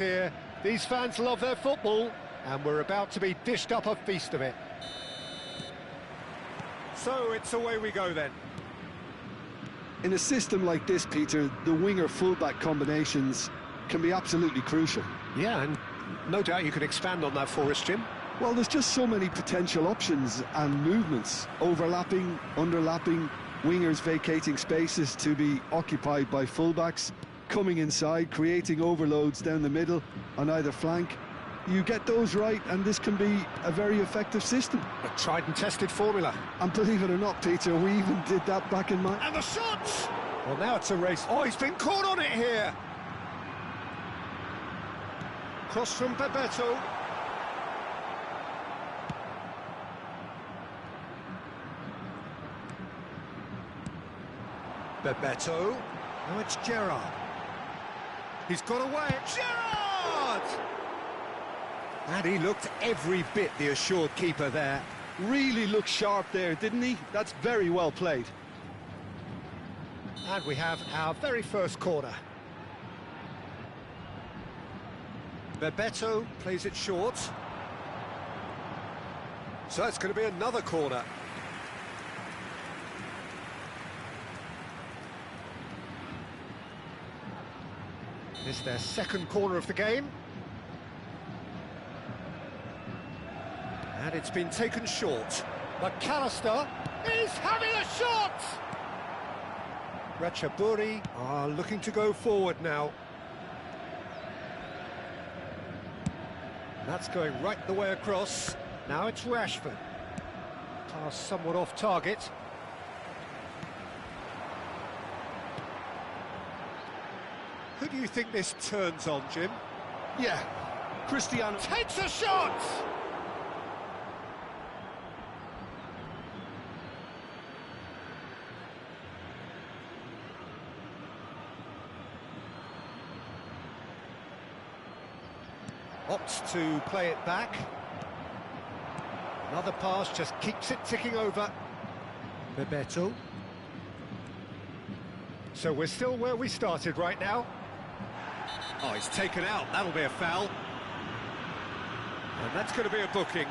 Here, these fans love their football, and we're about to be dished up a feast of it. So it's away we go then. In a system like this, Peter, the winger-fullback combinations can be absolutely crucial. Yeah, and no doubt you can expand on that for us, Jim. Well, there's just so many potential options and movements, overlapping, underlapping, wingers vacating spaces to be occupied by fullbacks, coming inside, creating overloads down the middle on either flank. You get those right and this can be a very effective system. A tried and tested formula. And believe it or not, Peter, we even did that back in my... And the shots! Well, now it's a race. Oh, he's been caught on it here. Cross from Bebeto. Bebeto. Now it's Gerrard. He's got away. Gerrard! And he looked every bit the assured keeper there. Really looked sharp there, didn't he? That's very well played. And we have our very first corner. Bebeto plays it short. So it's going to be another corner. This is their second corner of the game. And it's been taken short. McAllister is having a shot! Ratchaburi are looking to go forward now. That's going right the way across. Now it's Rashford. Pass somewhat off target. Who do you think this turns on, Jim? Yeah, Cristiano takes a shot! Opts to play it back. Another pass just keeps it ticking over. Bebeto. So we're still where we started right now. Oh, he's taken out. That'll be a foul. And that's going to be a booking.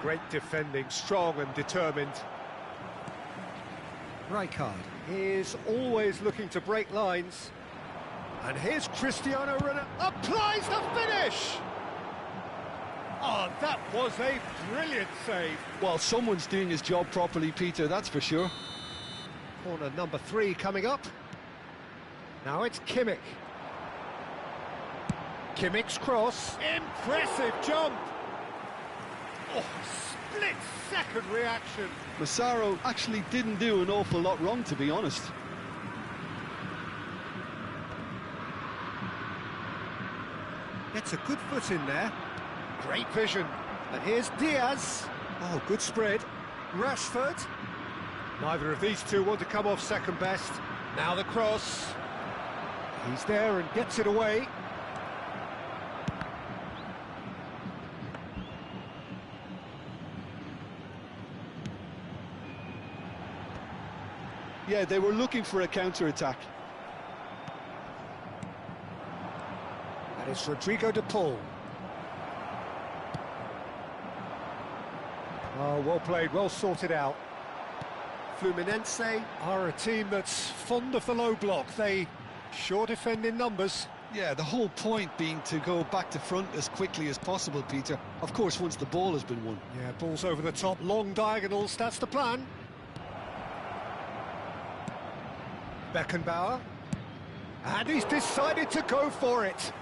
Great defending, strong and determined. Rijkaard is always looking to break lines. And here's Cristiano Ronaldo, applies the finish! Oh, that was a brilliant save. Well, someone's doing his job properly, Peter, that's for sure. Corner number 3 coming up. Now it's Kimmich. Kimmich's cross. Impressive jump! Oh, split-second reaction. Massaro actually didn't do an awful lot wrong, to be honest. Gets a good foot in there. Great vision. And here's Diaz. Oh, good spread. Rashford. Neither of these two want to come off second best. Now the cross. He's there and gets it away. Yeah, they were looking for a counter-attack. That is Rodrigo de Paul. Oh, well played, well sorted out. Fluminense are a team that's fond of the low block. They sure defend in numbers. Yeah, the whole point being to go back to front as quickly as possible, Peter. Of course, once the ball has been won. Yeah, ball's over the top, long diagonals, that's the plan. Beckenbauer. And he's decided to go for it.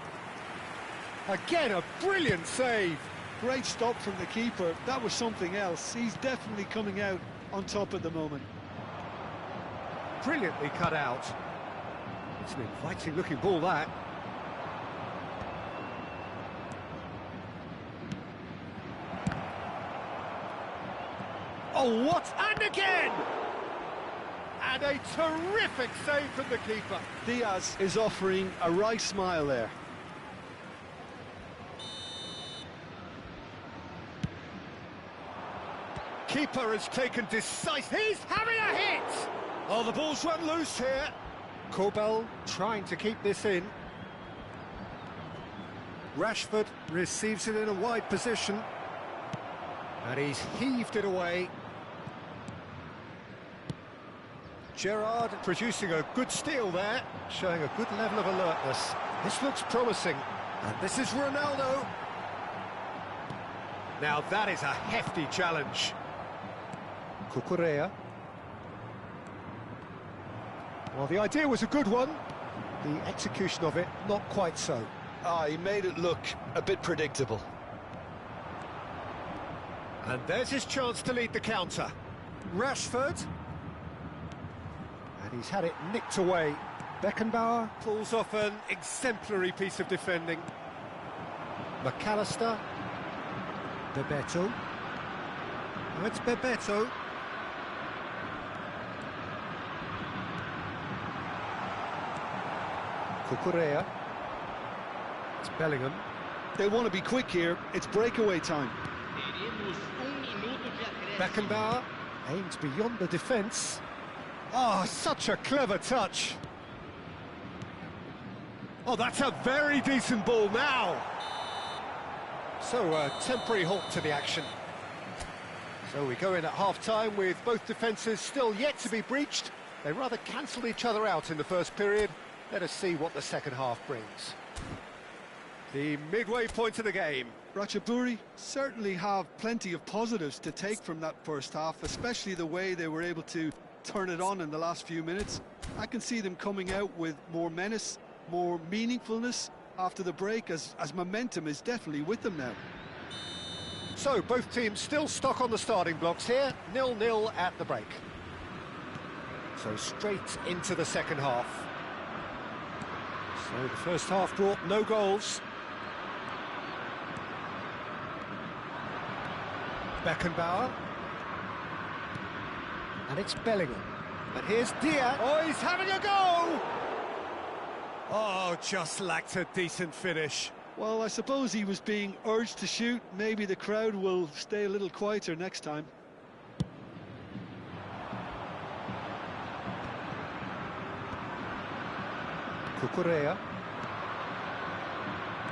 Again, a brilliant save. Great stop from the keeper. That was something else. He's definitely coming out on top at the moment. Brilliantly cut out. It's an inviting looking ball, that. Oh, what? And again! And a terrific save from the keeper. Diaz is offering a right smile there. Keeper has taken decisive... He's having a hit! Oh, the ball's run loose here. Kobel trying to keep this in. Rashford receives it in a wide position. And he's heaved it away. Gerrard producing a good steal there, showing a good level of alertness. This looks promising. And this is Ronaldo. Now that is a hefty challenge. Cucurella. Well, the idea was a good one. The execution of it, not quite so. He made it look a bit predictable. And there's his chance to lead the counter. Rashford. And he's had it nicked away. Beckenbauer pulls off an exemplary piece of defending. McAllister. Bebeto. Oh, it's Bebeto. Cucurella. It's Bellingham. They want to be quick here. It's breakaway time. Beckenbauer aims beyond the defence. Oh, such a clever touch. Oh, that's a very decent ball now. So, a temporary halt to the action. So we go in at half-time with both defences still yet to be breached. They rather cancelled each other out in the first period. Let us see what the second half brings. The midway point of the game. Ratchaburi certainly have plenty of positives to take from that first half, especially the way they were able to turn it on in the last few minutes. I can see them coming out with more menace, more meaningfulness after the break, as momentum is definitely with them now. So both teams still stuck on the starting blocks here, 0-0 at the break. So straight into the second half. So the first half brought no goals. Beckenbauer. And it's Bellingham. And here's Diaz. Oh, he's having a go! Oh, just lacked a decent finish. Well, I suppose he was being urged to shoot. Maybe the crowd will stay a little quieter next time. Cucurella.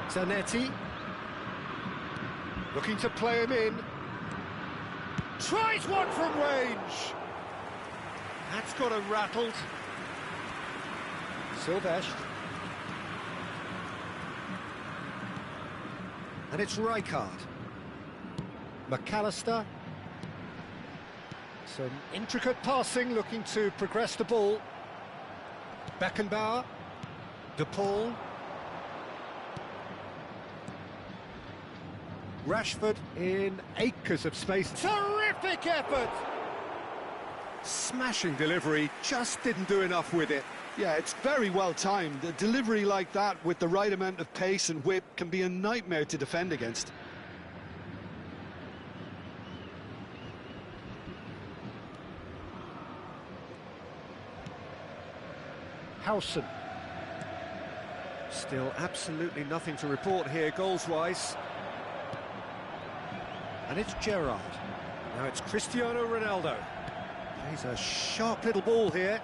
Zanetti. Looking to play him in. Tries one from range. That's got him rattled. Silvestre. And it's Rijkaard. McAllister. Some intricate passing, looking to progress the ball. Beckenbauer. De Paul. Rashford in acres of space. Terrific effort! Smashing delivery, just didn't do enough with it. Yeah, it's very well timed. A delivery like that with the right amount of pace and whip can be a nightmare to defend against. Howson. Still absolutely nothing to report here goals-wise. And it's Gerrard. Now it's Cristiano Ronaldo. Plays a sharp little ball here.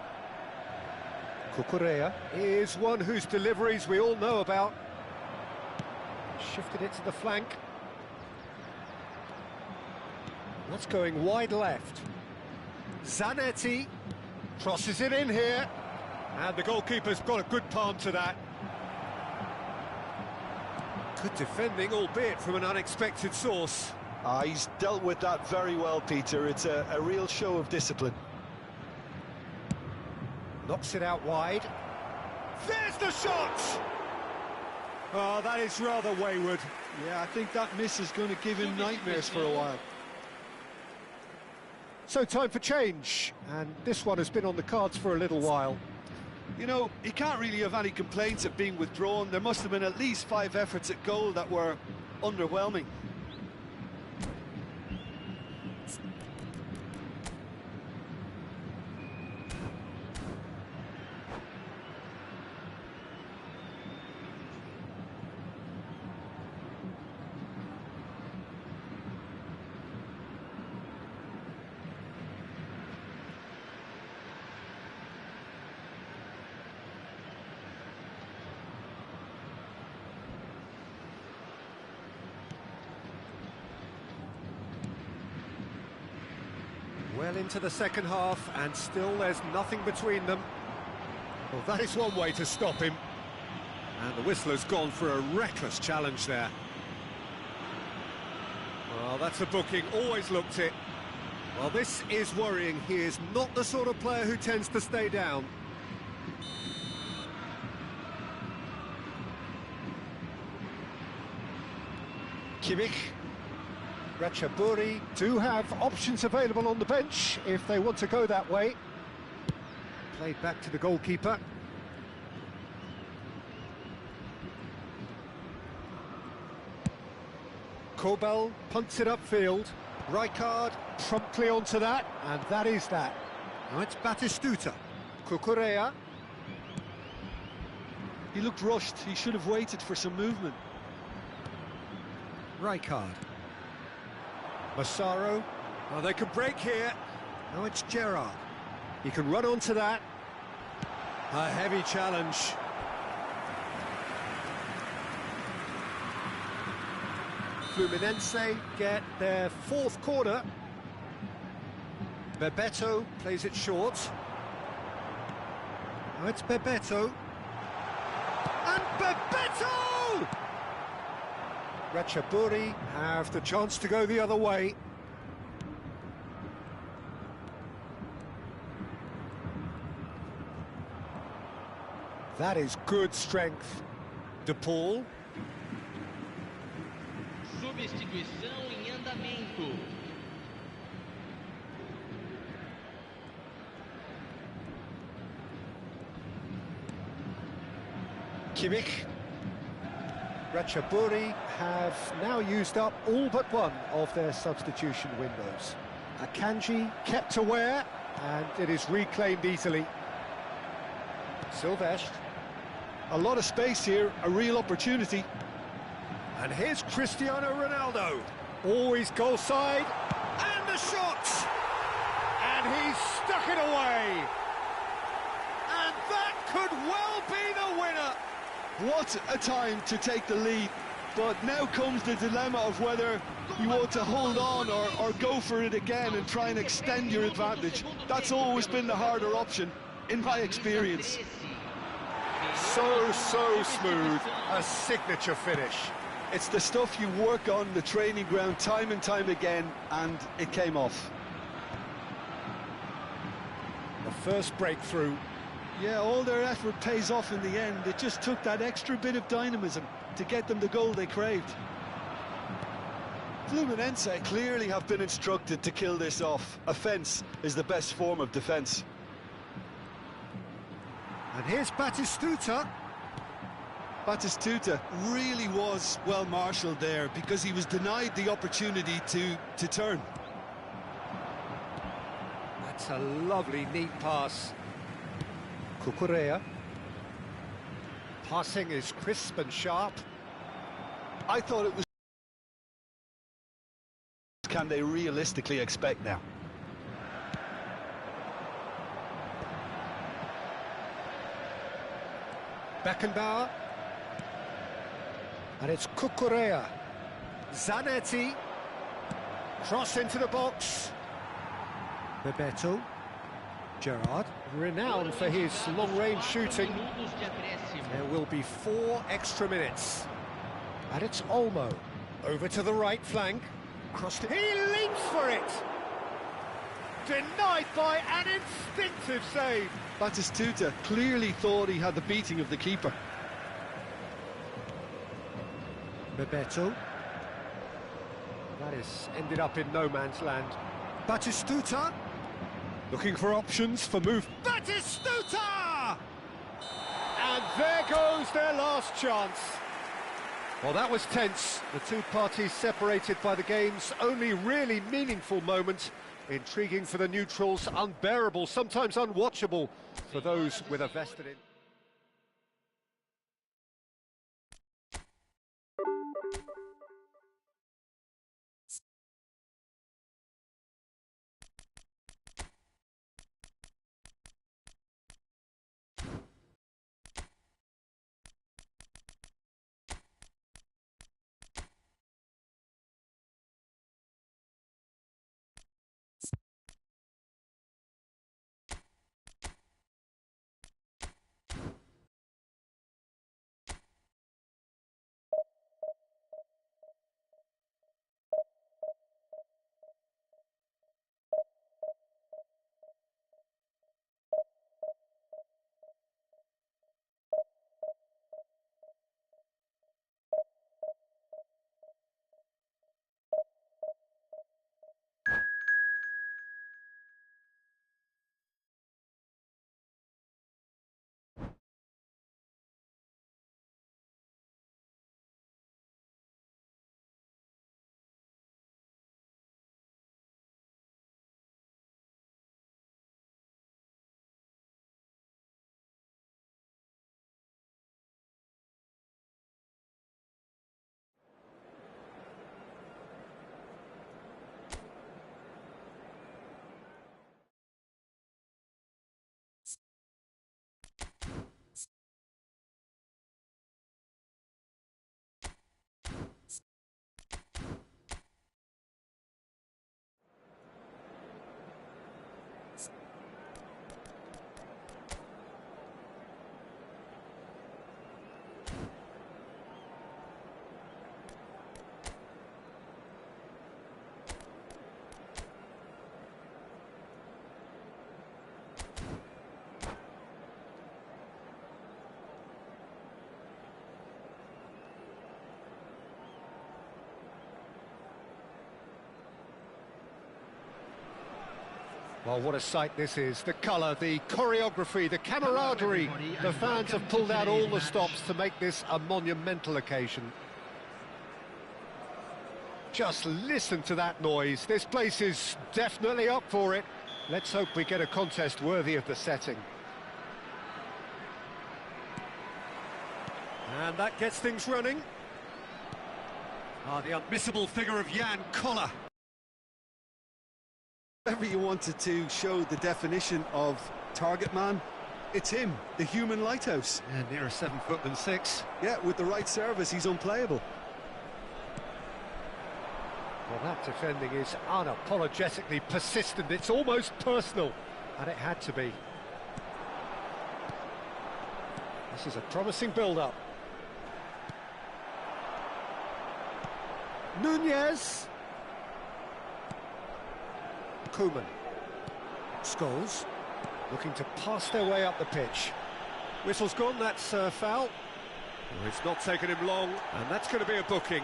Cucurella is one whose deliveries we all know about. Shifted it to the flank. That's going wide left. Zanetti crosses it in here. And the goalkeeper's got a good palm to that. Good defending, albeit from an unexpected source. He's dealt with that very well, Peter. It's a real show of discipline. Knocks it out wide. There's the shot! Oh, that is rather wayward. Yeah, I think that miss is going to give him nightmares for a while. So time for change, and this one has been on the cards for a little while. You know, he can't really have any complaints of being withdrawn. There must have been at least 5 efforts at goal that were underwhelming. Well into the second half, and still there's nothing between them. Well, that is one way to stop him. And the whistler's gone for a reckless challenge there. Well, that's a booking, always looked it. Well, this is worrying. He is not the sort of player who tends to stay down. Kimmich. Ratchaburi do have options available on the bench if they want to go that way. Played back to the goalkeeper. Kobel punts it upfield. Rijkaard promptly onto that, and that is that. Now it's Batistuta. Cucurella. He looked rushed. He should have waited for some movement. Rijkaard. Massaro. Oh, they could break here. Now it's Gerrard. He can run onto that. A heavy challenge. Fluminense get their fourth corner. Bebeto plays it short. Now it's Bebeto. And Bebeto! Ratchaburi have the chance to go the other way. That is good strength. De Paul. Substituição em andamento. Kimmich. Ratchaburi have now used up all but one of their substitution windows. Akanji kept aware, and it is reclaimed easily. Silvestre. A lot of space here, a real opportunity. And here's Cristiano Ronaldo. Always goal side, and the shot! And he's stuck it away! And that could well be the winner! What a time to take the lead. But now comes the dilemma of whether you want to hold on or go for it again and try and extend your advantage. That's always been the harder option, in my experience. So smooth. A signature finish. It's the stuff you work on the training ground time and time again, and it came off. The first breakthrough. Yeah, all their effort pays off in the end. It just took that extra bit of dynamism to get them the goal they craved. Fluminense clearly have been instructed to kill this off. Offence is the best form of defence. And here's Batistuta. Batistuta really was well marshalled there because he was denied the opportunity to turn. That's a lovely, neat pass. Cucurella. Passing is crisp and sharp. I thought it was... Can they realistically expect now? Beckenbauer. And it's Cucurella. Zanetti. Cross into the box. Bebeto. Gerrard, renowned for his long-range shooting. There will be 4 extra minutes. And it's Olmo. Over to the right flank. Crossed it. He leaps for it! Denied by an instinctive save. Batistuta clearly thought he had the beating of the keeper. Bebeto. That is ended up in no man's land. Batistuta. Looking for options for move. Batistuta! And there goes their last chance. Well, that was tense. The two parties separated by the game's only really meaningful moment. Intriguing for the neutrals, unbearable, sometimes unwatchable for those with a vested interest. Well, what a sight this is. The colour, the choreography, the camaraderie. The fans have pulled out all the stops to make this a monumental occasion. Just listen to that noise. This place is definitely up for it. Let's hope we get a contest worthy of the setting. And that gets things running. The unmissable figure of Jan Koller. Whatever you wanted to show the definition of target man, it's him, the human lighthouse. And nearer 7'6". Yeah, with the right service, he's unplayable. Well, that defending is unapologetically persistent. It's almost personal, and it had to be. This is a promising build-up. Nunez. Koeman. Scholes looking to pass their way up the pitch. Whistle's gone, that's a foul. Well, it's not taken him long, and that's going to be a booking.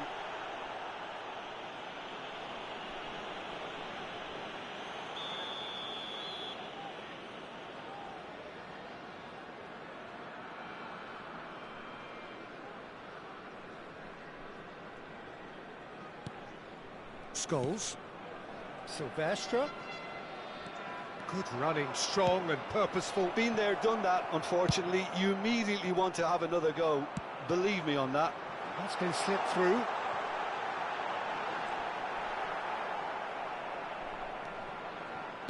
Scholes. Silvestre. Good running, strong and purposeful. Been there, done that, unfortunately. You immediately want to have another go. Believe me on that. That's been slipped through.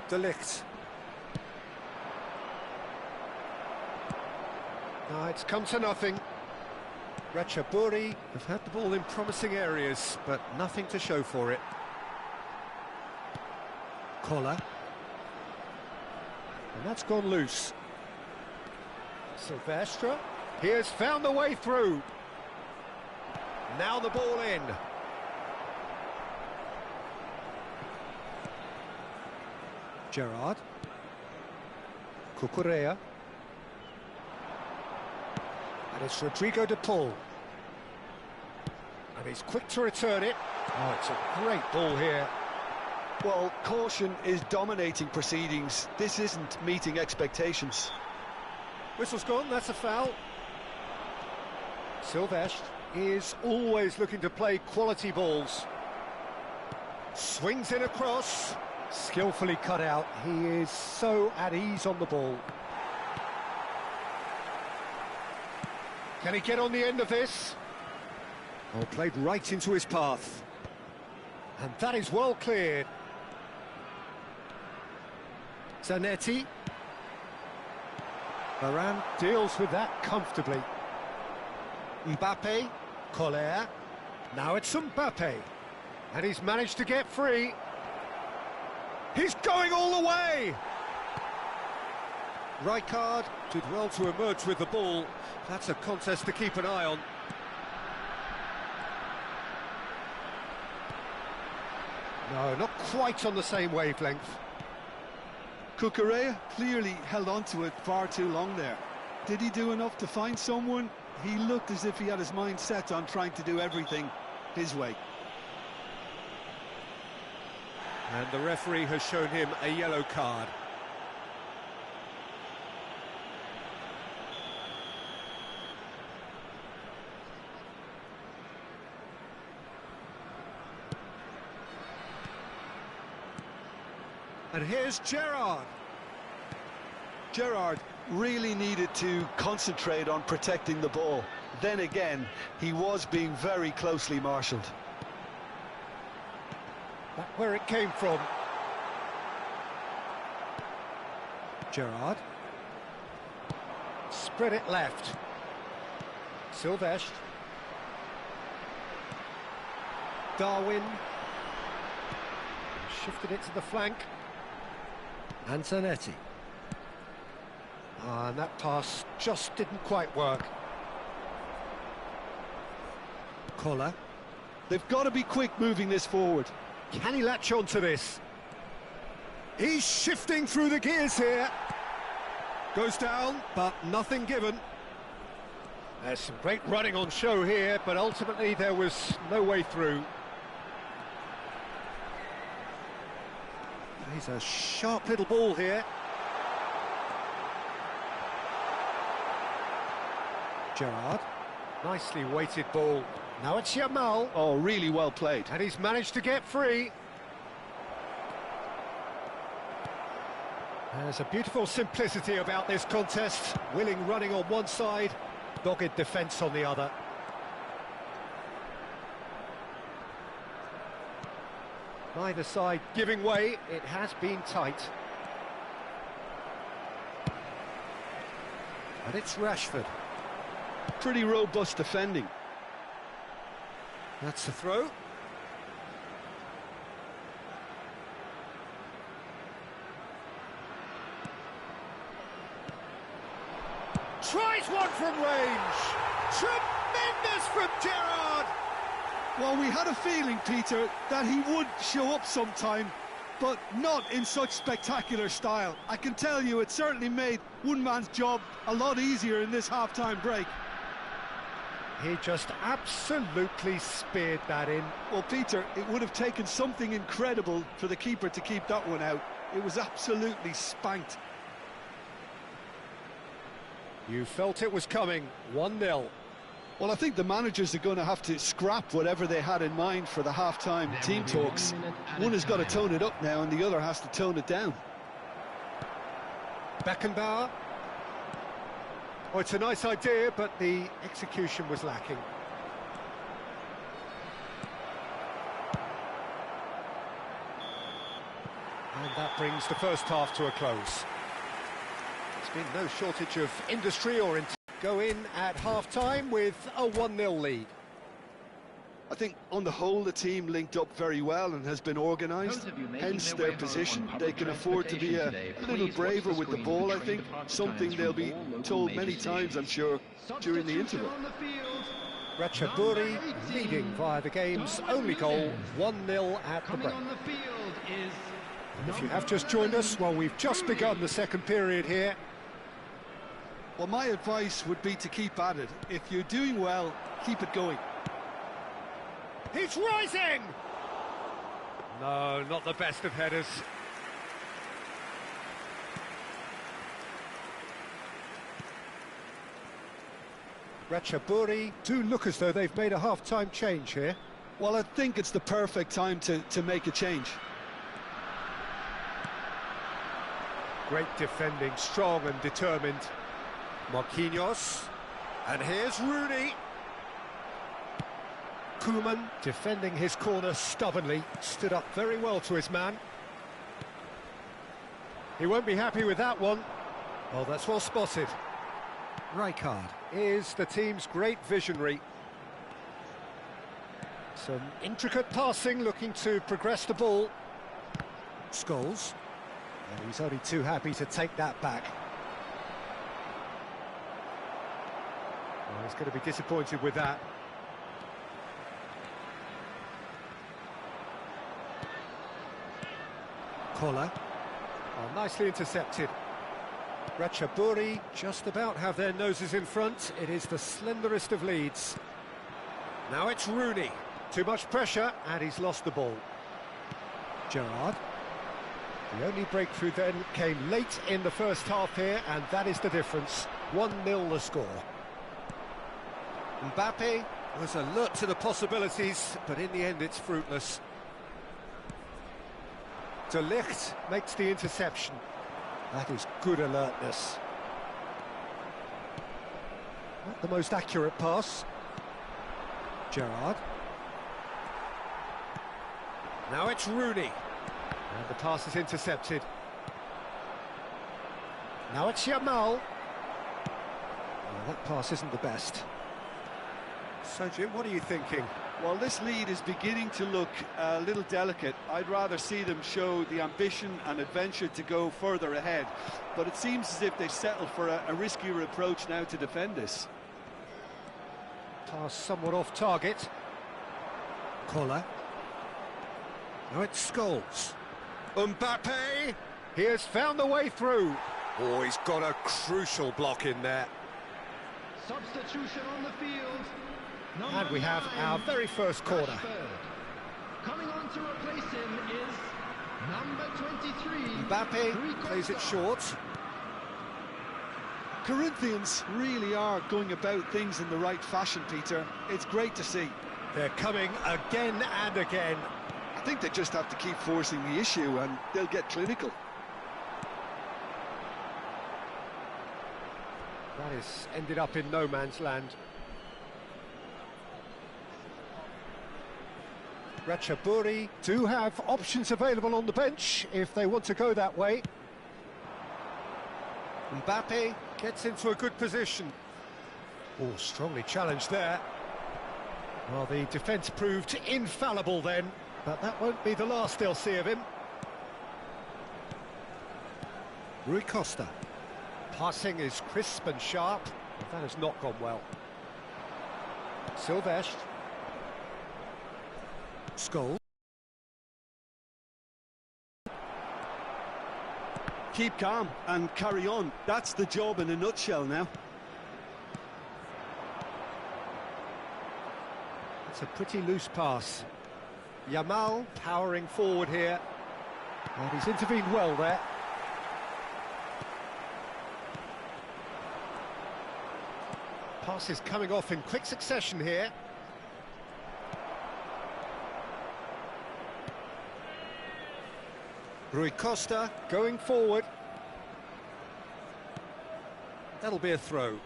De Ligt. It's come to nothing. Ratchaburi have had the ball in promising areas, but nothing to show for it. Koller. And that's gone loose. Silvestre. He has found the way through. Now the ball in. Gerrard. Cucurella. And it's Rodrigo de Paul. And he's quick to return it. Oh, it's a great ball here. Well, caution is dominating proceedings. This isn't meeting expectations. Whistle's gone, that's a foul. Silvestre is always looking to play quality balls. Swings in across. Skillfully cut out. He is so at ease on the ball. Can he get on the end of this? Oh, played right into his path. And that is well cleared. Zanetti. Varane deals with that comfortably. Mbappe. Koller. Now it's Mbappe. And he's managed to get free. He's going all the way! Rijkaard did well to emerge with the ball. That's a contest to keep an eye on. No, not quite on the same wavelength. Cucurella clearly held on to it far too long there. Did he do enough to find someone? He looked as if he had his mind set on trying to do everything his way. And the referee has shown him a yellow card. And here's Gerrard. Gerrard really needed to concentrate on protecting the ball. Then again, he was being very closely marshalled. Back where it came from. Gerrard. Spread it left. Silvestre. Darwin. Shifted it to the flank. And Zanetti. And that pass just didn't quite work. Koller. They've got to be quick moving this forward. Can he latch on to this? He's shifting through the gears here. Goes down, but nothing given. There's some great running on show here, but ultimately there was no way through. He's a sharp little ball here. Gerrard. Nicely weighted ball. Now it's Yamal. Oh, really well played. And he's managed to get free. There's a beautiful simplicity about this contest. Willing running on one side, dogged defence on the other. Neither side giving way. It has been tight. And it's Rashford. Pretty robust defending. That's the throw. Tries one from range. Tremendous from Gerrard. Well, we had a feeling, Peter, that he would show up sometime, but not in such spectacular style. I can tell you it certainly made one man's job a lot easier in this half-time break. He just absolutely speared that in. Well, Peter, it would have taken something incredible for the keeper to keep that one out. It was absolutely spanked. You felt it was coming. 1-0. Well, I think the managers are going to have to scrap whatever they had in mind for the half-time team talks. One has got to tone it up now and the other has to tone it down. Beckenbauer. Oh, it's a nice idea, but the execution was lacking. And that brings the first half to a close. There's been no shortage of industry or go in at half-time with a 1-0 lead. I think on the whole the team linked up very well and has been organised, hence their position. They can afford to be a little braver with the ball, I think, something they'll be told many times, I'm sure, during the interval. Ratchaburi leading via the game's only goal, 1-0 at the break. And if you have just joined us, well, we've just begun the second period here. Well, my advice would be to keep at it. If you're doing well, keep it going. He's rising! No, not the best of headers. Ratchaburi do look as though they've made a half-time change here. Well, I think it's the perfect time to make a change. Great defending, strong and determined. Marquinhos. And here's Rooney. Koeman defending his corner stubbornly, stood up very well to his man. He won't be happy with that one. Oh, that's well spotted. Rijkaard is the team's great visionary. Some intricate passing, looking to progress the ball. Scholes. And he's only too happy to take that back. Well, he's going to be disappointed with that. Kola. Oh, nicely intercepted. Ratchaburi just about have their noses in front. It is the slenderest of leads. Now it's Rooney. Too much pressure, and he's lost the ball. Gerrard. The only breakthrough then came late in the first half here, and that is the difference. 1-0 the score. Mbappe was alert to the possibilities, but in the end it's fruitless. De Ligt makes the interception. That is good alertness. Not the most accurate pass. Gerrard. Now it's Rooney. And the pass is intercepted. Now it's Yamal. Oh, that pass isn't the best. So, Jim, what are you thinking? Well, this lead is beginning to look a little delicate. I'd rather see them show the ambition and adventure to go further ahead. But it seems as if they settle for a riskier approach now to defend this. Pass somewhat off target. Kola. Now it's Scholes. Mbappe! He has found the way through. Oh, he's got a crucial block in there. Substitution on the field. And we have our very first corner. Coming on to replace him is Number 23. Mbappe plays it short. Corinthians really are going about things in the right fashion, Peter. It's great to see. They're coming again and again. I think they just have to keep forcing the issue and they'll get clinical. That has ended up in no man's land. Ratchaburi do have options available on the bench if they want to go that way. Mbappe gets into a good position. Oh, strongly challenged there. Well, the defence proved infallible then, but that won't be the last they'll see of him. Rui Costa. Passing is crisp and sharp, but that has not gone well. Silvestre. Scholes. Keep calm and carry on. That's the job in a nutshell now. It's a pretty loose pass. Yamal powering forward here. And he's intervened well there. Passes coming off in quick succession here. Rui Costa going forward. That'll be a throw.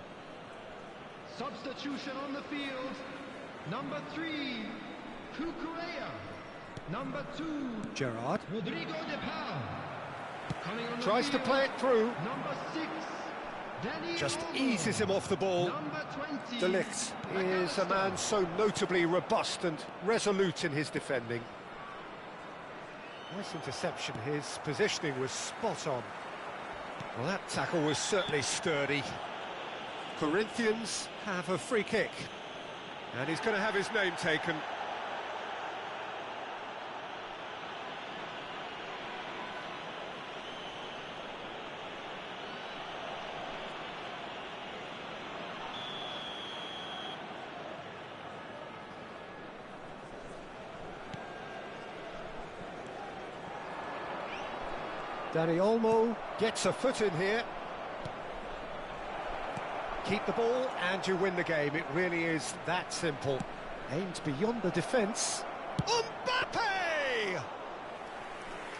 Substitution on the field. Number 3, Cucurella. Number 2, Gerrard Rodrigo de Paul. Coming on the tries to field. play it through. Number 6, Danny Just Olmo. eases him off the ball. Number 20, De Ligt is a man so notably robust and resolute in his defending. Nice interception, his positioning was spot on. Well, that tackle was certainly sturdy. Corinthians have a free kick. And he's going to have his name taken. Danny Olmo gets a foot in here. Keep the ball and you win the game. It really is that simple. Aimed beyond the defence. Mbappe!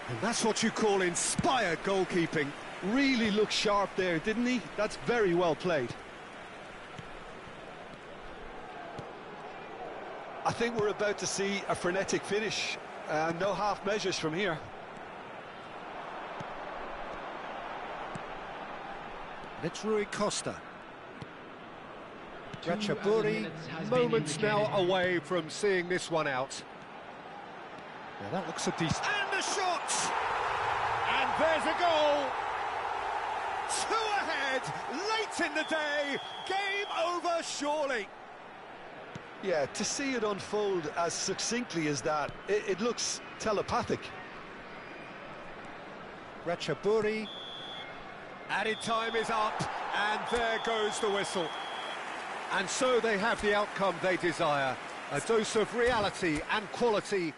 And that's what you call inspired goalkeeping. Really looked sharp there, didn't he? That's very well played. I think we're about to see a frenetic finish. No half measures from here. It's Rui Costa. Ratchaburi, moments now away from seeing this one out. Well, that looks a decent... And the shot! And there's a goal! 2 ahead, late in the day, game over surely. Yeah, to see it unfold as succinctly as that, it looks telepathic. Ratchaburi, added time is up, and there goes the whistle. And so they have the outcome they desire, a dose of reality and quality.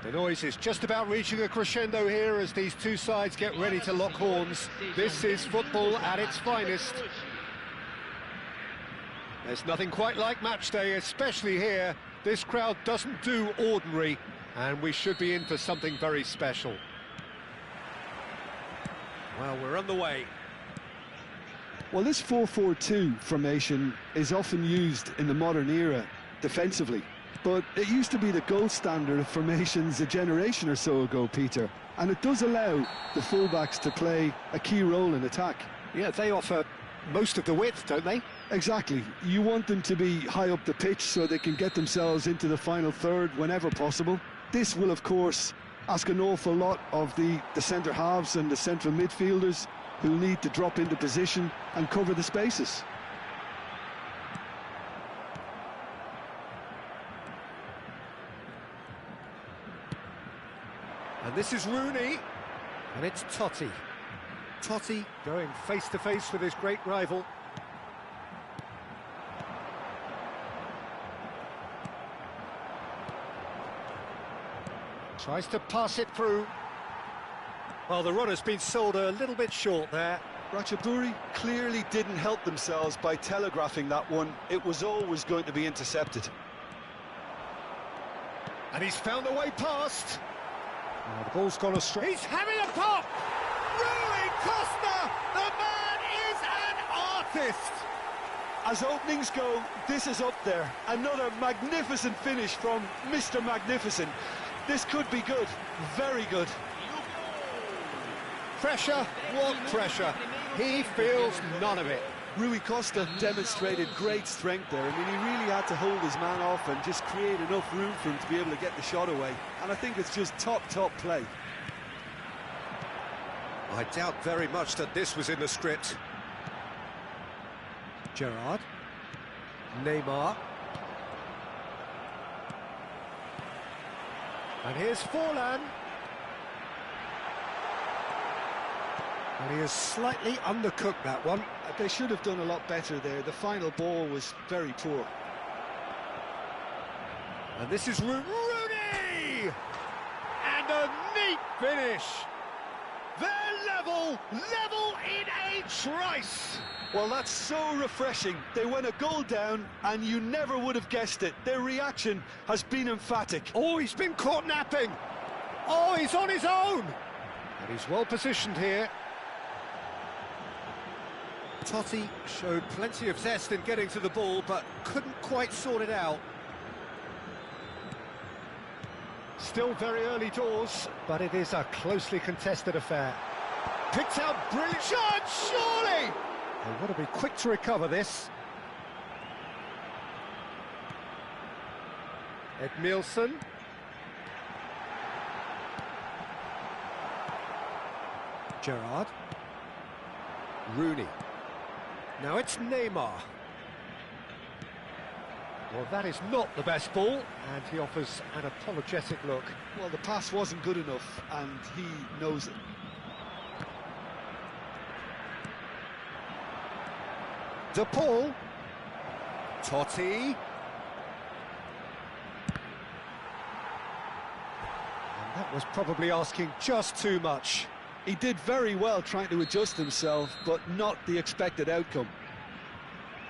The noise is just about reaching a crescendo here as these two sides get ready to lock horns. This is football at its finest. There's nothing quite like match day, especially here. This crowd doesn't do ordinary, and we should be in for something very special. Well, we're underway. Well, this 4-4-2 formation is often used in the modern era defensively, but it used to be the gold standard of formations a generation or so ago, Peter, and it does allow the fullbacks to play a key role in attack. Yeah, they offer most of the width, don't they? Exactly. You want them to be high up the pitch so they can get themselves into the final third whenever possible. This will, of course, ask an awful lot of the centre halves and the central midfielders, who'll need to drop into position and cover the spaces. And this is Rooney, and it's Totti. Totti going face-to-face with his great rival. Tries to pass it through. Well, the runner's been sold a little bit short there. Ratchaburi clearly didn't help themselves by telegraphing that one. It was always going to be intercepted. And he's found a way past. Oh, the ball's gone astray. He's having a pop! Rui Costa! The man is an artist! As openings go, this is up there. Another magnificent finish from Mr. Magnificent. This could be good, very good. Pressure, what pressure? He feels none of it. Rui Costa demonstrated great strength there. I mean, he really had to hold his man off and just create enough room for him to be able to get the shot away. And I think it's just top play. I doubt very much that this was in the script. Gerrard. Neymar. And here's Forlan. And he has slightly undercooked that one. They should have done a lot better there. The final ball was very poor. And this is Rooney! And a neat finish! They're level in a trice! Well, that's so refreshing. They went a goal down and you never would have guessed it. Their reaction has been emphatic. Oh, he's been caught napping! Oh, he's on his own! And he's well positioned here. Totti showed plenty of zest in getting to the ball, but couldn't quite sort it out. Still very early doors, but it is a closely contested affair. Picked out brilliant shot, surely! They want to be quick to recover this. Edmilson. Gerrard. Rooney. Now it's Neymar. Well, that is not the best ball, and he offers an apologetic look. Well, the pass wasn't good enough, and he knows it. De Paul. Totti. And that was probably asking just too much. He did very well trying to adjust himself, but not the expected outcome.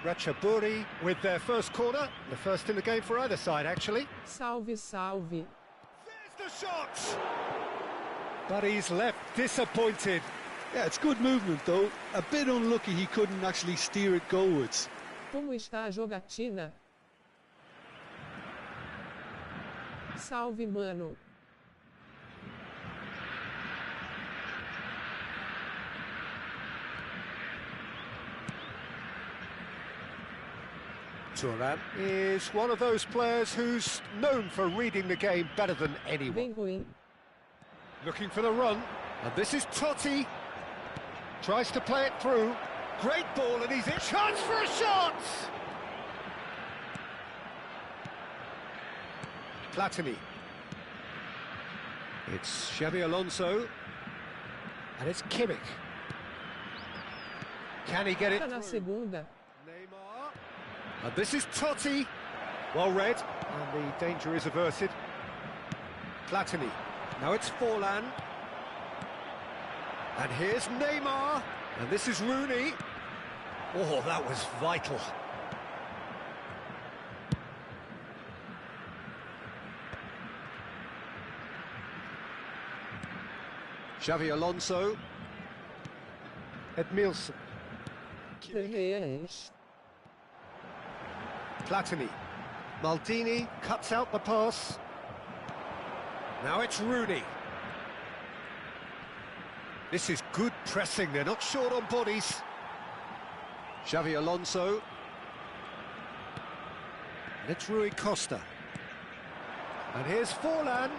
Ratchaburi with their first corner, the first in the game for either side, actually. Salve, salve. There's the shot! But he's left disappointed. Yeah, it's good movement, though. A bit unlucky he couldn't actually steer it goalwards. Como está a jogatina? Salve, mano. Turan is one of those players who's known for reading the game better than anyone. Bem ruim. Looking for the run, and this is Totti. Tries to play it through. Great ball, and he's in. Chance for a shot! Platini. It's Xabi Alonso. And it's Kimmich. Can he get it Tá na through? segunda. Neymar. And this is Totti. Well read, and the danger is averted. Platini. Now it's Forlan. And here's Neymar. And this is Rooney. Oh, that was vital. Xavi Alonso. Edmilson. Platini. Maldini cuts out the pass. Now it's Rooney. This is good pressing, they're not short on bodies. Xavi Alonso. And it's Rui Costa. And here's Forlan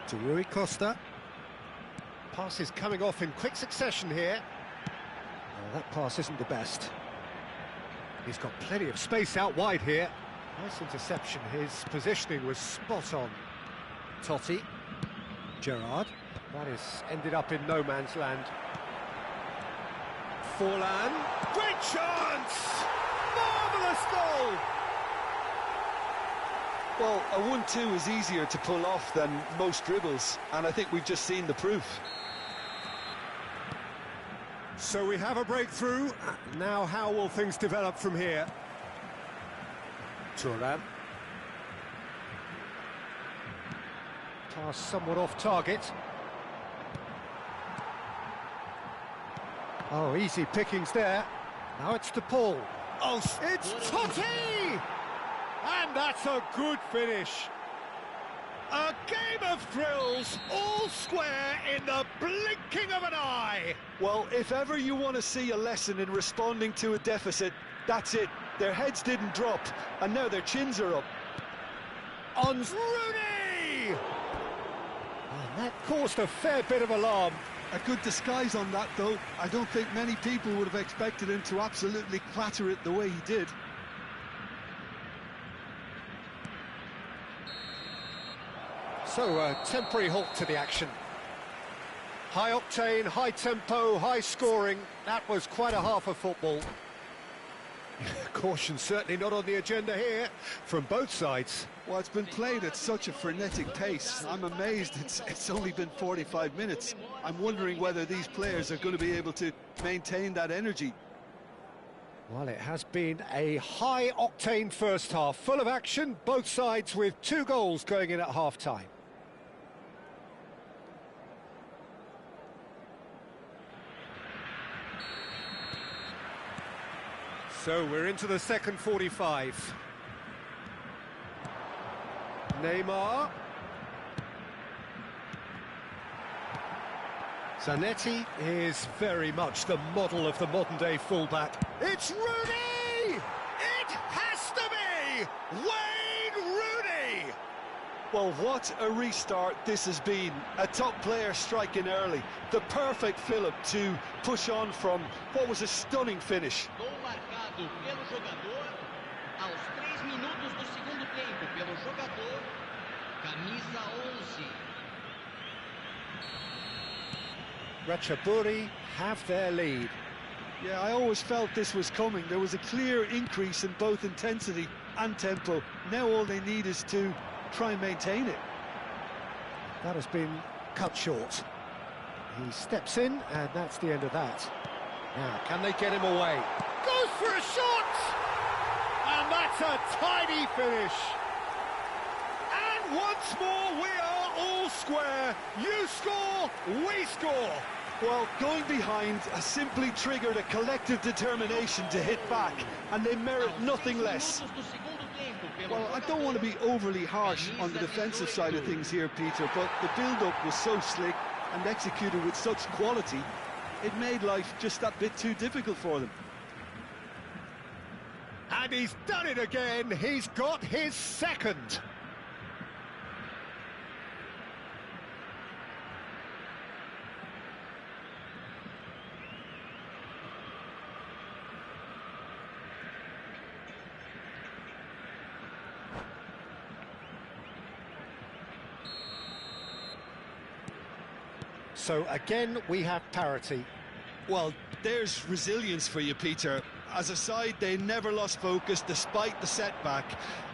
to Rui Costa. Pass is coming off in quick succession here. Oh, that pass isn't the best. He's got plenty of space out wide here. Nice interception, his positioning was spot on. Totti. Gerrard. That has ended up in no man's land. Forlan. Great chance! Marvellous goal! Well, a 1-2 is easier to pull off than most dribbles, and I think we've just seen the proof. So we have a breakthrough. Now how will things develop from here? Thuram. Pass somewhat off target. Oh, easy pickings there. Now it's DePaul. Oh, it's Totti! And that's a good finish. A game of thrills, all square in the blinking of an eye. Well, if ever you want to see a lesson in responding to a deficit, that's it. Their heads didn't drop, and now their chins are up. On Rooney! And that caused a fair bit of alarm. A good disguise on that, though. I don't think many people would have expected him to absolutely clatter it the way he did. So, a temporary halt to the action. High octane, high tempo, high scoring. That was quite a half of football. Caution certainly not on the agenda here, from both sides. Well, it's been played at such a frenetic pace. I'm amazed it's only been 45 minutes. I'm wondering whether these players are going to be able to maintain that energy. Well, it has been a high-octane first half, full of action, both sides with 2 goals going in at half-time. So we're into the second 45. Neymar. Zanetti is very much the model of the modern-day fullback. It's Rooney! It has to be Wayne Rooney! Well, what a restart this has been. A top player striking early. The perfect fillip to push on from what was a stunning finish. Gol marcado pelo jogador aos 3 minutos do segundo tempo pelo jogador camisa 11. Ratchaburi have their lead. Yeah, I always felt this was coming. There was a clear increase in both intensity and tempo. Now all they need is to try and maintain it. That has been cut short. He steps in, and that's the end of that. Now, can they get him away? Goes for a shot! And that's a tidy finish. And once more, we are all square. You score, we score. Well, going behind has simply triggered a collective determination to hit back, and they merit nothing less. Well, I don't want to be overly harsh on the defensive side of things here, Peter, but the build-up was so slick and executed with such quality, it made life just that bit too difficult for them. And he's done it again. He's got his second. So again, we have parity. Well, there's resilience for you, Peter. As a side, they never lost focus despite the setback,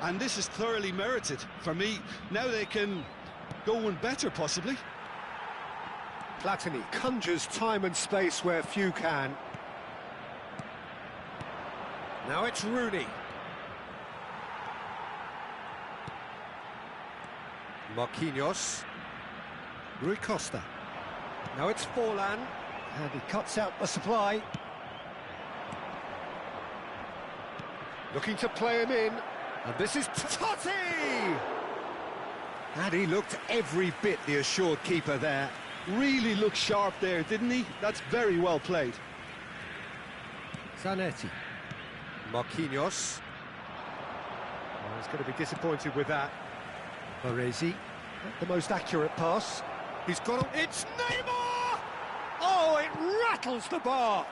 and this is thoroughly merited. For me, now they can go one better, possibly. Platini conjures time and space where few can. Now it's Rooney. Marquinhos. Rui Costa. Now it's Forlan. And he cuts out the supply. Looking to play him in. And this is Totti! And he looked every bit the assured keeper there. Really looked sharp there, didn't he? That's very well played. Zanetti. Marquinhos. Oh, he's going to be disappointed with that. Baresi. Not the most accurate pass. He's got a... It's Neymar! Oh, it rattles the bar!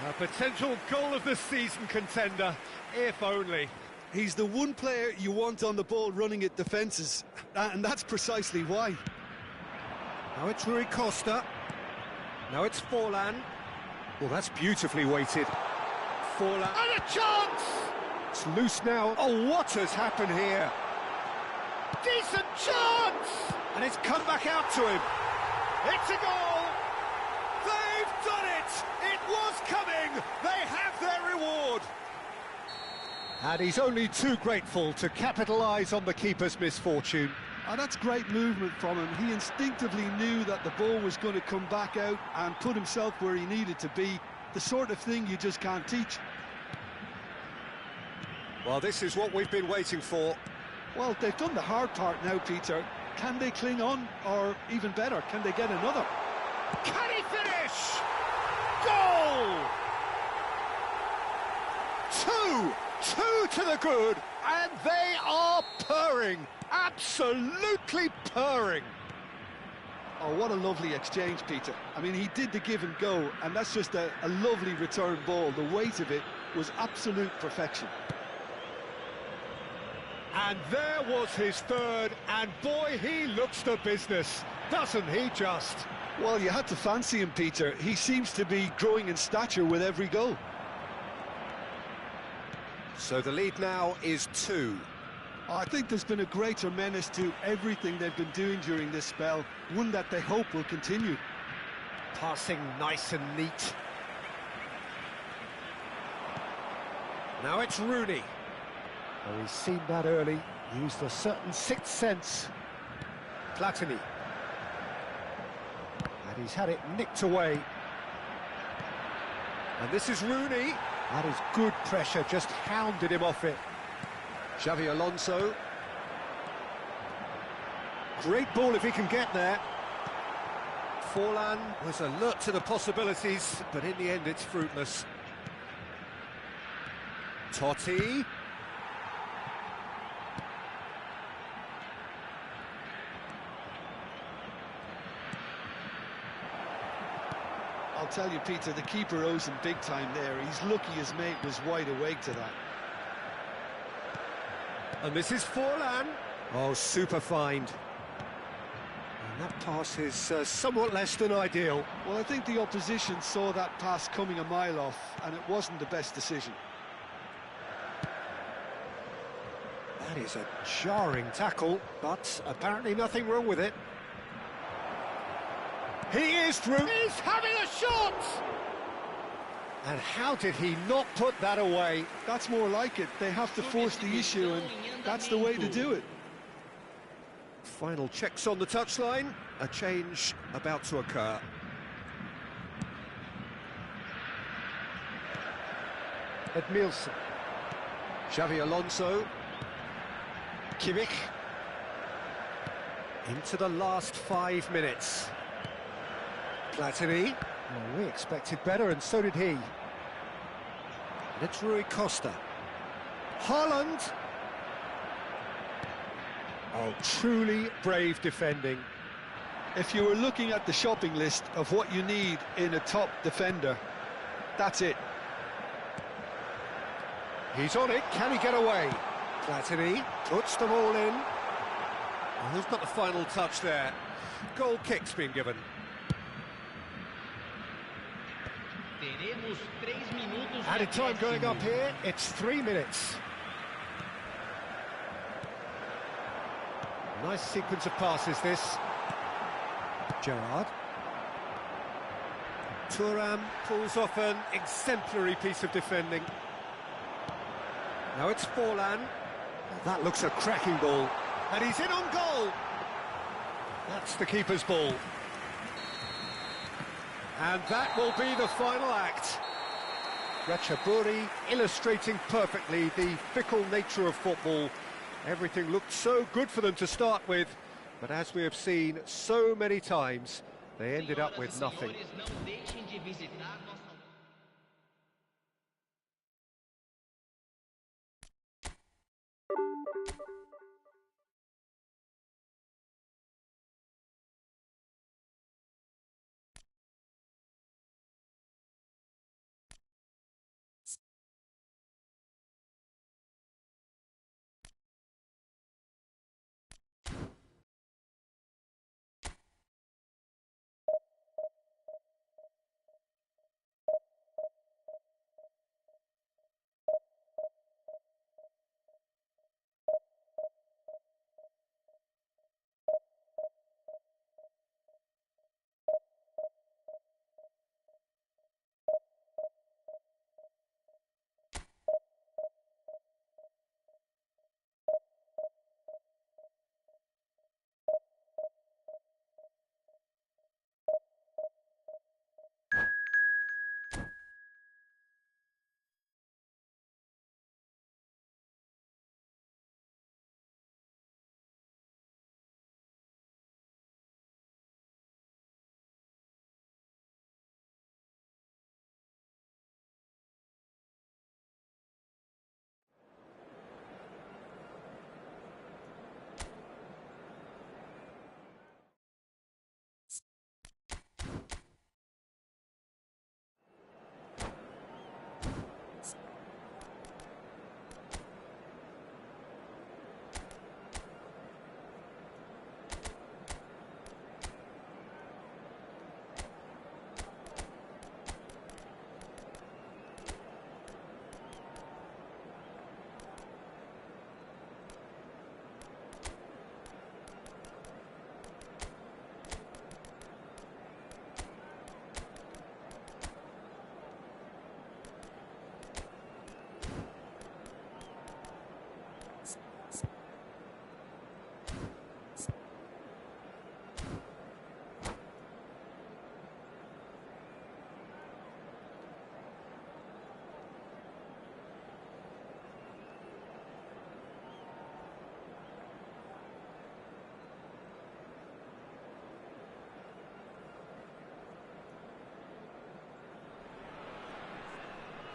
A potential goal of the season contender, if only. He's the one player you want on the ball running at defences, and that's precisely why. Now it's Rui Costa. Now it's Forlan. Well, that's beautifully weighted. Forlan. And a chance! It's loose now. Oh, what has happened here? Decent chance! And it's come back out to him. It's a goal! They've done it! It was coming! They have their reward! And he's only too grateful to capitalise on the keeper's misfortune. Oh, that's great movement from him. He instinctively knew that the ball was going to come back out and put himself where he needed to be. The sort of thing you just can't teach. Well, this is what we've been waiting for. Well, they've done the hard part now, Peter. Can they cling on? Or even better, can they get another? Can he finish? Goal! Two to the good, and they are purring. Absolutely purring. Oh, what a lovely exchange, Peter. I mean, he did the give and go, and that's just a lovely return ball. The weight of it was absolute perfection. And there was his third, and boy, he looks the business, doesn't he just? Well, you had to fancy him, Peter. He seems to be growing in stature with every goal. So the lead now is 2. I think there's been a greater menace to everything they've been doing during this spell, one that they hope will continue. Passing nice and neat. Now it's Rooney. Oh, he's seen that early, used a certain sixth sense. Platini. And he's had it nicked away. And this is Rooney. That is good pressure, just hounded him off it. Xavi Alonso. Great ball if he can get there. Forlan was alert to the possibilities, but in the end it's fruitless. Totti. I'll tell you, Peter, the keeper owes him big time there. He's lucky his mate was wide awake to that. And this is Forlan. Oh, super find. And that pass is somewhat less than ideal. Well, I think the opposition saw that pass coming a mile off, and it wasn't the best decision. That is a jarring tackle, but apparently nothing wrong with it. He is through. He's having a shot! And how did he not put that away? That's more like it. They have to force the issue, and that's the way to do it. Final checks on the touchline. A change about to occur. Edmilson. Xavi Alonso. Kimmich. Into the last 5 minutes. Platini. Well, we expected better, and so did he. And it's Rui Costa. Haaland. Oh, truly brave defending. If you were looking at the shopping list of what you need in a top defender, that's it. He's on it. Can he get away? Platini puts them all in. Oh, who's got the final touch there? Goal kick's been given. Added time going up here. It's 3 minutes. Nice sequence of passes, this. Gerrard. Thuram pulls off an exemplary piece of defending. Now it's Forlan. That looks a cracking ball. And he's in on goal. That's the keeper's ball. And that will be the final act. Ratchaburi illustrating perfectly the fickle nature of football. Everything looked so good for them to start with, but as we have seen so many times, they ended up with nothing.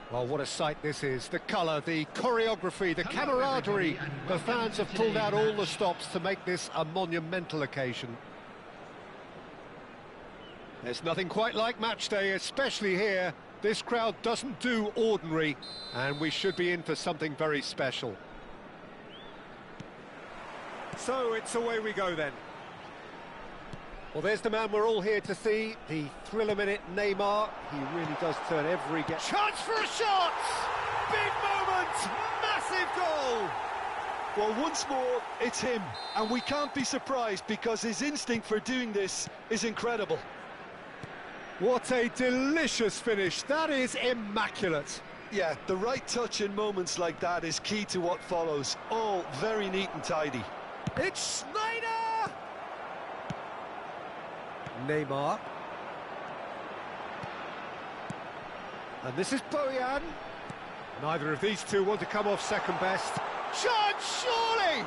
Well, what a sight this is. The colour, the choreography, the camaraderie. The fans have pulled out all the stops to make this a monumental occasion. There's nothing quite like match day, especially here. This crowd doesn't do ordinary, and we should be in for something very special. So it's away we go then. Well, there's the man we're all here to see, the thriller-minute Neymar. He really does turn every game. Chance for a shot! Big moment! Massive goal! Well, once more, it's him, and we can't be surprised because his instinct for doing this is incredible. What a delicious finish. That is immaculate. Yeah, the right touch in moments like that is key to what follows. All very neat and tidy. It's Schneider! Neymar. And this is Bojan. Neither of these two want to come off second best. Chance, surely!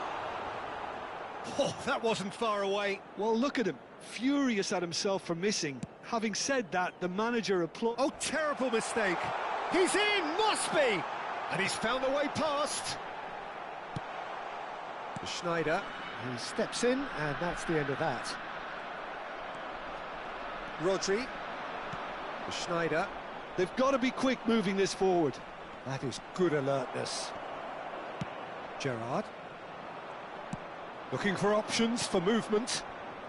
Oh, that wasn't far away. Well, look at him, furious at himself for missing. Having said that, the manager applauded. Oh, terrible mistake. He's in, must be! And he's found a way past. Schneider, he steps in, and that's the end of that. Rodri. Schneider. They've got to be quick moving this forward. That is good alertness. Gerrard. Looking for options for movement.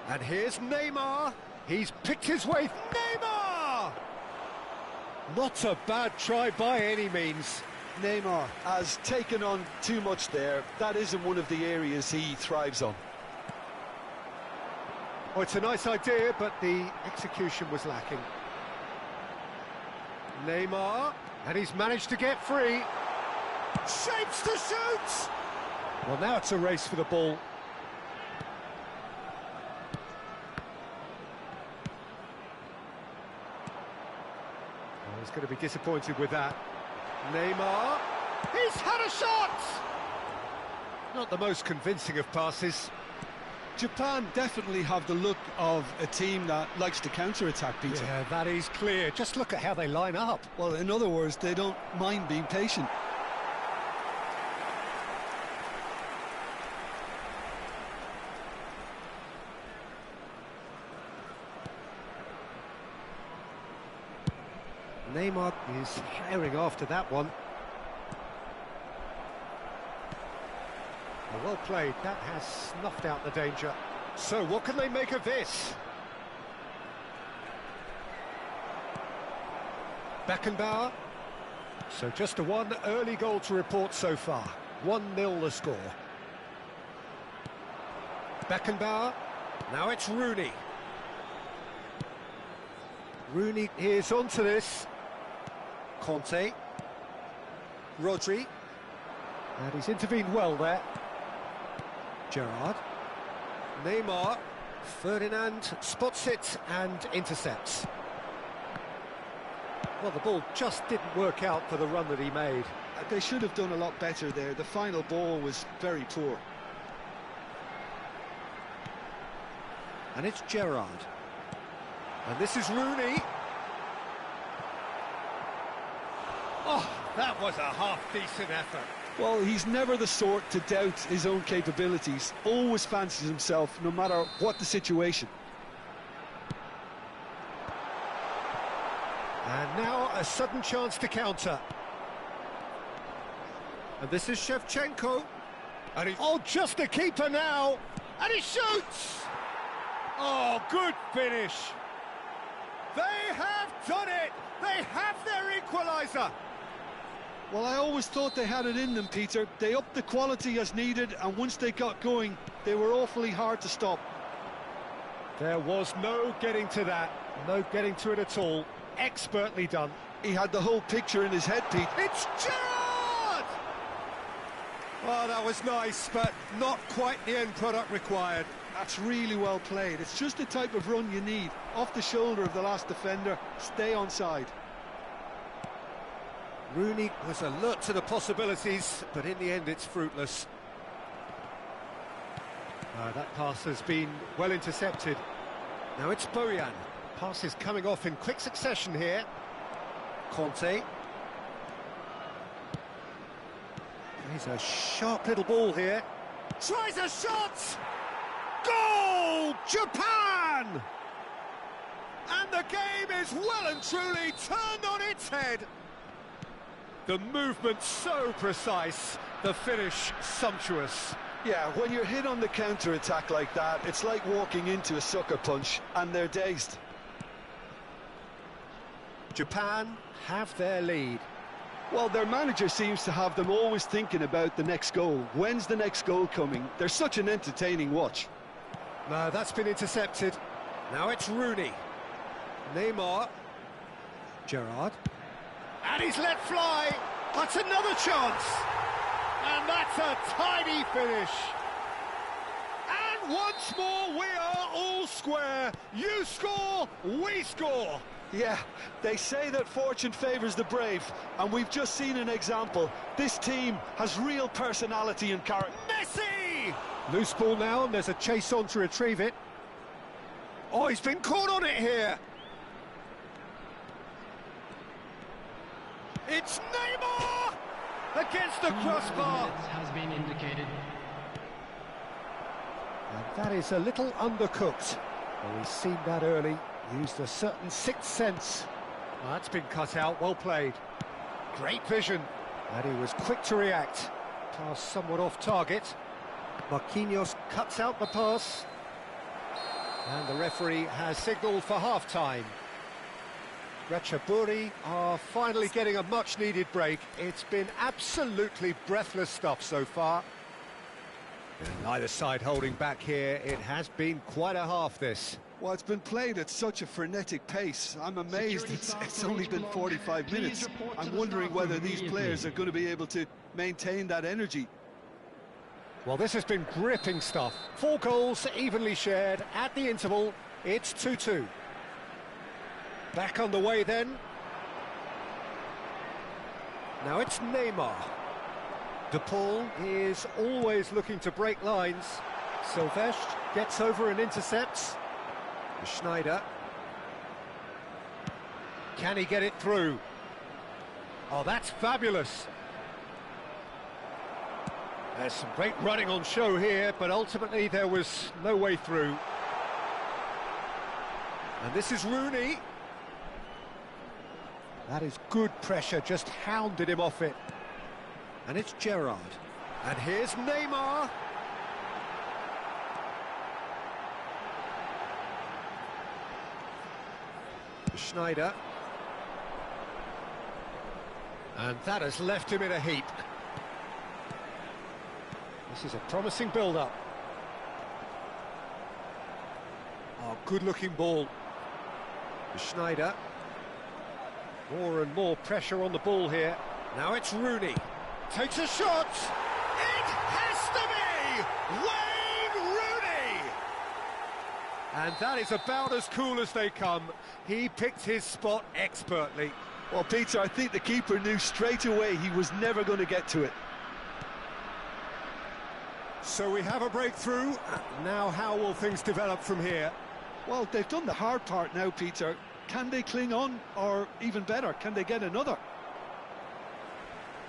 And here's Neymar. He's picked his way. Neymar! Not a bad try by any means. Neymar has taken on too much there. That isn't one of the areas he thrives on. Oh, it's a nice idea, but the execution was lacking. Neymar, and he's managed to get free. Shapes to shoot! Well, now it's a race for the ball. Oh, he's going to be disappointed with that. Neymar, he's had a shot! Not the most convincing of passes. Japan definitely have the look of a team that likes to counter-attack, Peter. Yeah, that is clear. Just look at how they line up. Well, in other words, they don't mind being patient. Neymar is firing after that one. Well played, that has snuffed out the danger. So what can they make of this? Beckenbauer. So just a one early goal to report so far. 1-0 the score. Beckenbauer. Now it's Rooney. Rooney is onto this. Conte. Rodri. And he's intervened well there. Gerrard. Neymar. Ferdinand spots it and intercepts. Well, the ball just didn't work out for the run that he made. They should have done a lot better there. The final ball was very poor. And it's Gerrard. And this is Rooney. Oh, that was a half-decent effort. Well, he's never the sort to doubt his own capabilities. Always fancies himself, no matter what the situation. And now a sudden chance to counter. And this is Shevchenko. And he... Oh, just a keeper now. And he shoots! Oh, good finish. They have done it! They have their equaliser! Well, I always thought they had it in them, Peter. They upped the quality as needed, and once they got going, they were awfully hard to stop. There was no getting to that. No getting to it at all. Expertly done. He had the whole picture in his head, Pete. It's Gerrard! Oh, that was nice, but not quite the end product required. That's really well played. It's just the type of run you need. Off the shoulder of the last defender, stay onside. Rooney was alert to the possibilities, but in the end it's fruitless. That pass has been well intercepted. Now it's Bojan. Pass is coming off in quick succession here. Conte. He's a sharp little ball here. Tries a shot! Goal! Japan! And the game is well and truly turned on its head. The movement so precise, the finish sumptuous. Yeah, when you're hit on the counter-attack like that, it's like walking into a sucker punch, and they're dazed. Japan have their lead. Well, their manager seems to have them always thinking about the next goal. When's the next goal coming? They're such an entertaining watch. No, that's been intercepted. Now it's Rooney. Neymar. Gerrard. And he's let fly. That's another chance. And that's a tidy finish. And once more, we are all square. You score, we score. Yeah, they say that fortune favours the brave, and we've just seen an example. This team has real personality and character. Messi! Loose ball now, and there's a chase on to retrieve it. Oh, he's been caught on it here. It's Neymar! Against the crossbar. Has been indicated. And that is a little undercooked. Well, we've seen that early. Used a certain sixth sense. Well, that's been cut out, well played. Great vision. And he was quick to react. Pass somewhat off target. Marquinhos cuts out the pass. And the referee has signalled for half-time. Ratchaburi are finally getting a much-needed break. It's been absolutely breathless stuff so far. Neither side holding back here. It has been quite a half, this. Well, it's been played at such a frenetic pace. I'm amazed it's only been 45 minutes. I'm wondering whether these players are going to be able to maintain that energy. Well, this has been gripping stuff. 4 goals evenly shared at the interval. It's 2-2. Back on the way then. Now it's Neymar. De Paul is always looking to break lines. Silvestre gets over and intercepts. Schneider. Can he get it through? Oh, that's fabulous. There's some great running on show here, but ultimately there was no way through. And this is Rooney. That is good pressure, just hounded him off it. And it's Gerrard. And here's Neymar. Schneider. And that has left him in a heap. This is a promising build-up. Oh, good-looking ball. Schneider. More and more pressure on the ball here. Now it's Rooney. Takes a shot. It has to be Wayne Rooney! And that is about as cool as they come. He picked his spot expertly. Well, Peter, I think the keeper knew straight away he was never going to get to it. So we have a breakthrough. Now how will things develop from here? Well, they've done the hard part now, Peter. Can they cling on, or even better, can they get another?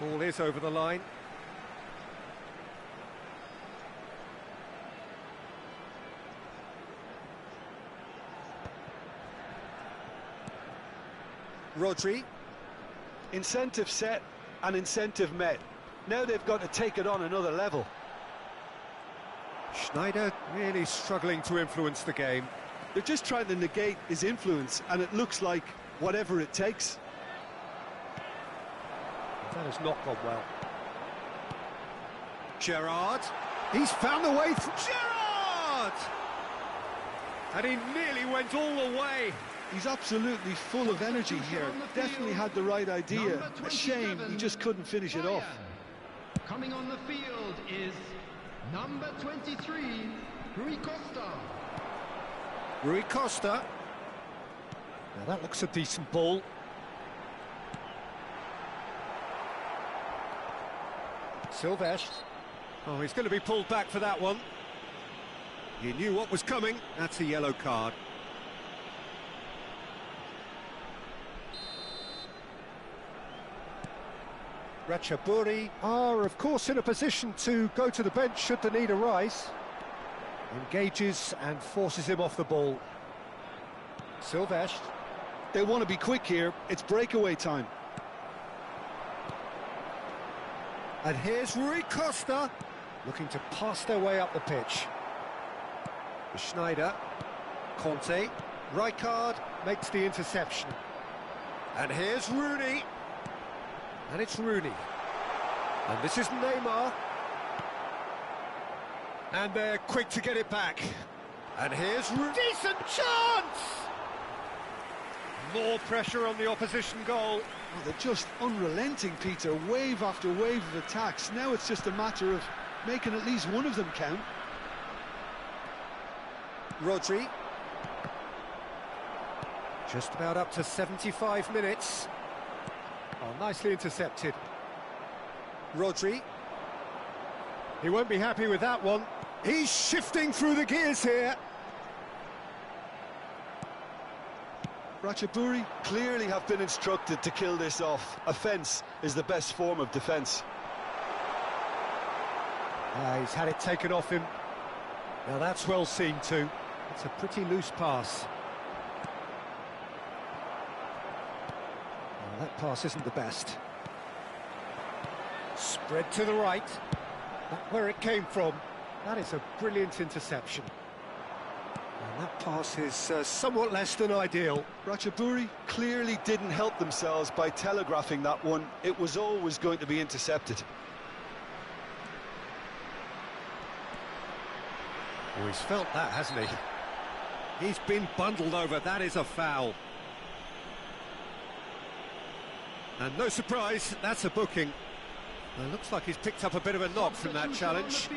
Ball is over the line. Rodri. Incentive set and incentive met. Now they've got to take it on another level. Schneider really struggling to influence the game. They're just trying to negate his influence, and it looks like whatever it takes. That has not gone well. Gerrard. He's found the way through. Gerrard! And he nearly went all the way. He's absolutely full of energy here. Definitely had the right idea. A shame he just couldn't finish it off. Coming on the field is number 23, Rui Costa. Rui Costa. Now that looks a decent ball. Silvestre. Oh, he's going to be pulled back for that one. He knew what was coming. That's a yellow card. Ratchaburi are, of course, in a position to go to the bench should the need arise. Engages and forces him off the ball. Silvestre. They want to be quick here. It's breakaway time. And here's Rui Costa, looking to pass their way up the pitch. Schneider. Conte. Rijkaard makes the interception. And here's Rooney. And it's Rooney. And this is Neymar. And they're quick to get it back. And here's Rooney. Decent chance! More pressure on the opposition goal. Oh, they're just unrelenting, Peter. Wave after wave of attacks. Now it's just a matter of making at least one of them count. Rodri. Just about up to 75 minutes. Oh, nicely intercepted. Rodri. He won't be happy with that one. He's shifting through the gears here. Ratchaburi clearly have been instructed to kill this off. Offence is the best form of defence. He's had it taken off him. Now that's well seen too. It's a pretty loose pass. Well, that pass isn't the best. Spread to the right. Not where it came from. That is a brilliant interception. And that pass is somewhat less than ideal. Ratchaburi clearly didn't help themselves by telegraphing that one. It was always going to be intercepted. Oh, he's felt that, hasn't he? He's been bundled over. That is a foul. And no surprise, that's a booking. It looks like he's picked up a bit of a knock from that challenge.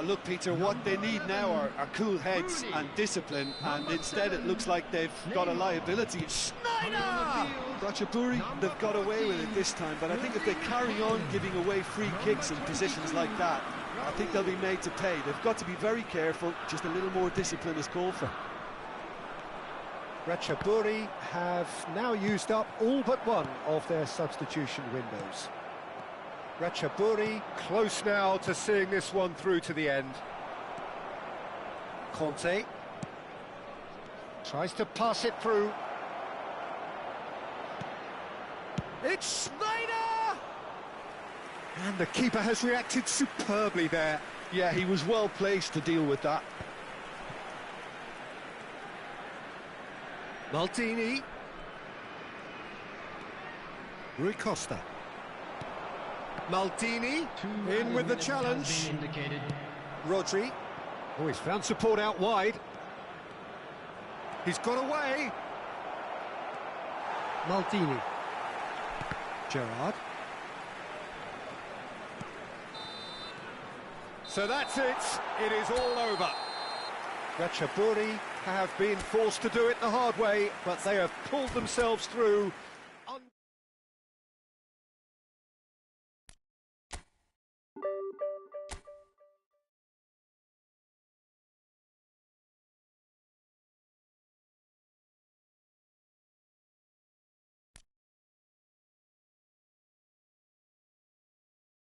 Look, Peter, what they need now are cool heads and discipline, and instead it looks like they've got a liability. Schneider! Ratchaburi, they've got away with it this time, but I think if they carry on giving away free kicks in positions like that, I think they'll be made to pay. They've got to be very careful. Just a little more discipline is called for. Ratchaburi have now used up all but one of their substitution windows. Ratchaburi close now to seeing this one through to the end. Conte tries to pass it through. It's Schneider! And the keeper has reacted superbly there. Yeah, he was well placed to deal with that. Maldini. Rui Costa. Maldini in with the challenge. Rodri. Oh, he's found support out wide. He's got away. Maldini. Gerrard. So that's it. It is all over. Ratchaburi have been forced to do it the hard way, but they have pulled themselves through